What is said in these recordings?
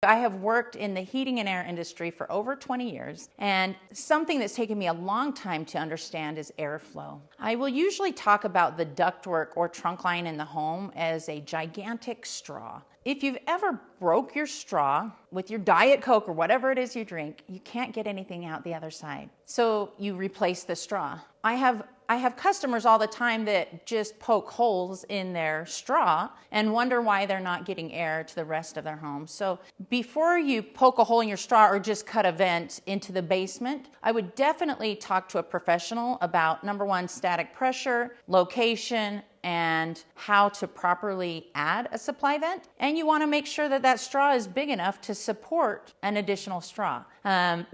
I have worked in the heating and air industry for over 20 years, and something that's taken me a long time to understand is airflow. I will usually talk about the ductwork or trunk line in the home as a gigantic straw. If you've ever broke your straw with your Diet Coke or whatever it is you drink, you can't get anything out the other side. So you replace the straw. I have customers all the time that just poke holes in their straw and wonder why they're not getting air to the rest of their home. So before you poke a hole in your straw or just cut a vent into the basement, I would definitely talk to a professional about, number one, static pressure, location, and how to properly add a supply vent. And you want to make sure that that straw is big enough to support an additional straw,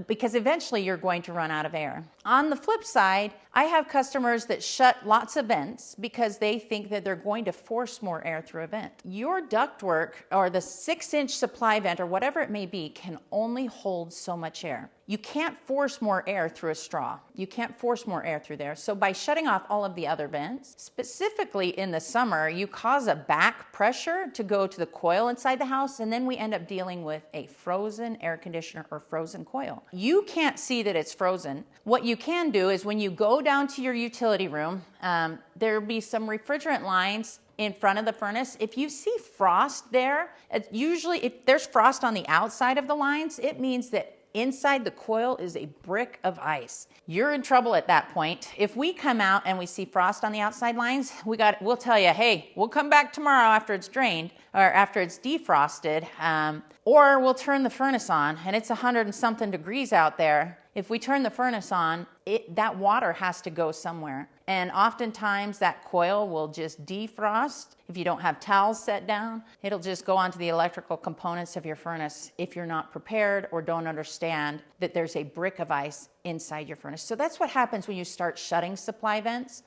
because eventually you're going to run out of air. On the flip side, I have customers that shut lots of vents because they think that they're going to force more air through a vent. Your ductwork or the 6-inch supply vent or whatever it may be can only hold so much air. You can't force more air through a straw. You can't force more air through there. So by shutting off all of the other vents, specifically in the summer, you cause a back pressure to go to the coil inside the house, and then we end up dealing with a frozen air conditioner or frozen coil. You can't see that it's frozen. What you can do is when you go down to your utility room, there'll be some refrigerant lines in front of the furnace. If you see frost there, usually if there's frost on the outside of the lines, it means that inside the coil is a brick of ice. You're in trouble at that point. If we come out and we see frost on the outside lines, we'll tell you, hey, we'll come back tomorrow after it's drained or after it's defrosted, or we'll turn the furnace on and it's 100 and something degrees out there. If we turn the furnace on, that water has to go somewhere. And oftentimes that coil will just defrost. If you don't have towels set down, it'll just go onto the electrical components of your furnace if you're not prepared or don't understand that there's a brick of ice inside your furnace. So that's what happens when you start shutting supply vents.